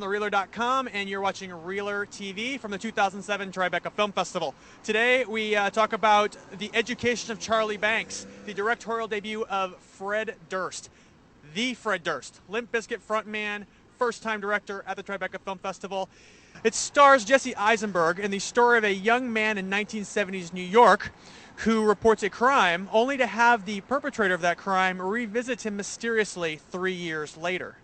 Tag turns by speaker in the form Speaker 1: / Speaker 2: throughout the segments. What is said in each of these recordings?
Speaker 1: TheReeler.com, and you're watching Reeler TV from the 2007 Tribeca Film Festival. Today we talk about The Education of Charlie Banks, the directorial debut of Fred Durst. The Fred Durst, Limp Bizkit frontman, first-time director at the Tribeca Film Festival. It stars Jesse Eisenberg in the story of a young man in 1970s New York who reports a crime, only to have the perpetrator of that crime revisit him mysteriously 3 years later.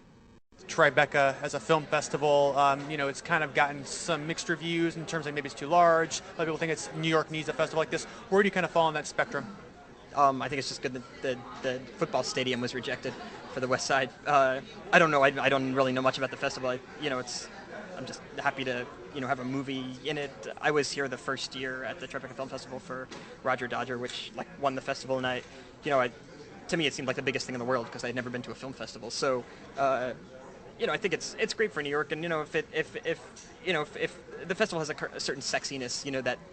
Speaker 1: Tribeca as a film festival, it's kind of gotten some mixed reviews in terms of maybe it's too large. A lot of people think New York needs a festival like this. Where do you kind of fall on that spectrum?
Speaker 2: I think it's just good that the football stadium was rejected for the West Side. I don't know. I don't really know much about the festival. I'm just happy to have a movie in it. I was here the first year at the Tribeca Film Festival for Roger Dodger, which won the festival, and to me it seemed like the biggest thing in the world because I'd never been to a film festival. So. I think it's great for New York, and if the festival has a certain sexiness,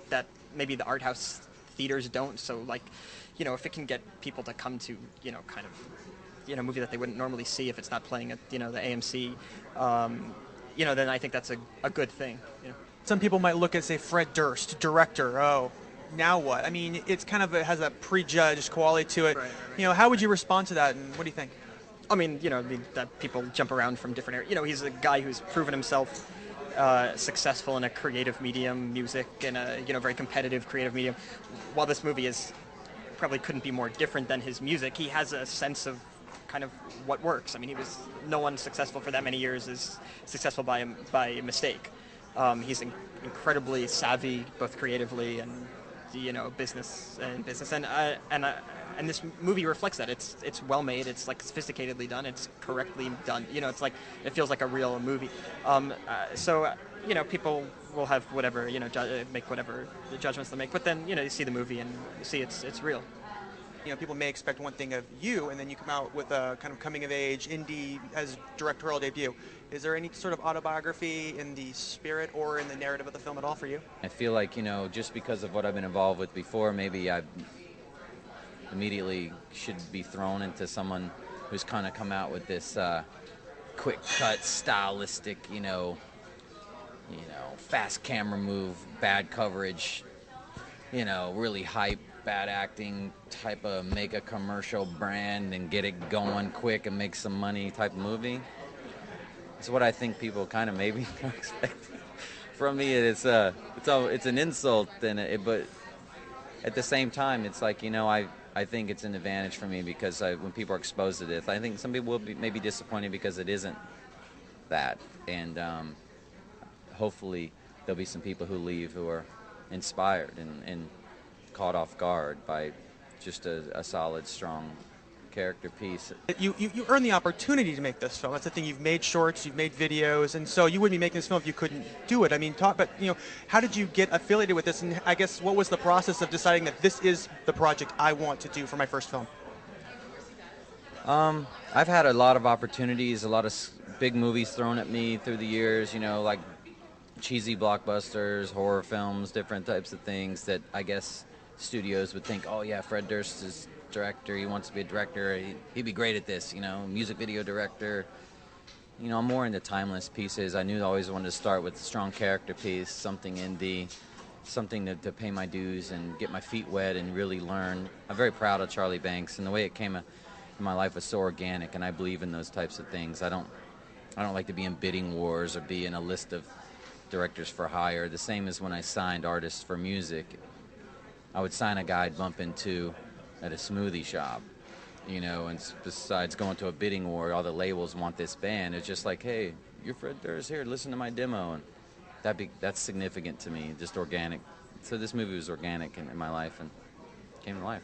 Speaker 2: that maybe the art house theaters don't. So if it can get people to come to a movie that they wouldn't normally see if it's not playing at the AMC, then I think that's a good thing.
Speaker 1: Some people might look at, say, Fred Durst, director. Oh, now what? I mean, it has a prejudged quality to it.
Speaker 2: Right.
Speaker 1: How would you respond to that, and what do you think?
Speaker 2: I mean, that people jump around from different areas. He's a guy who's proven himself successful in a creative medium, music, and a very competitive creative medium. While this movie probably couldn't be more different than his music, he has a sense of kind of what works. I mean, no one successful for that many years is successful by mistake. He's incredibly savvy, both creatively and business, and this movie reflects that. It's well made. It's sophisticatedly done. It's correctly done. It feels like a real movie. People will have whatever make whatever the judgments they make. But then you see the movie and you see it's real.
Speaker 1: People may expect one thing of you, and then you come out with a kind of coming-of-age indie as directorial debut. Is there any sort of autobiography in the spirit or in the narrative of the film at all for you?
Speaker 3: I feel like, just because of what I've been involved with before, maybe I immediately should be thrown into someone who's kind of come out with this quick-cut, stylistic, fast camera move, bad coverage, really hype, bad acting type of make a commercial brand and get it going quick and make some money type movie. It's what I think people kind of maybe are expecting from me. It's an insult, but at the same time, it's I think it's an advantage for me because when people are exposed to this, I think some people will be maybe disappointed because it isn't that, and hopefully there'll be some people who leave who are inspired and caught off guard by just a solid, strong character piece.
Speaker 1: You earned the opportunity to make this film. That's the thing. You've made shorts, you've made videos, and so you wouldn't be making this film if you couldn't do it. I mean, how did you get affiliated with this? And I guess what was the process of deciding that this is the project I want to do for my first film?
Speaker 3: I've had a lot of opportunities, a lot of big movies thrown at me through the years. Like cheesy blockbusters, horror films, different types of things that I guess studios would think, oh yeah, Fred Durst is director, he wants to be a director, he'd be great at this, music video director. I'm more into timeless pieces. I knew I always wanted to start with a strong character piece, something indie, something to pay my dues and get my feet wet and really learn. I'm very proud of Charlie Banks, and the way it came in my life was so organic, and I believe in those types of things. I don't like to be in bidding wars or be in a list of directors for hire. The same as when I signed artists for music. I would sign a guy I'd bump into at a smoothie shop, and besides going to a bidding war, all the labels want this band. It's just like, hey, you're Fred Durst, here, listen to my demo, and that's significant to me, just organic. So this movie was organic in my life and came to life.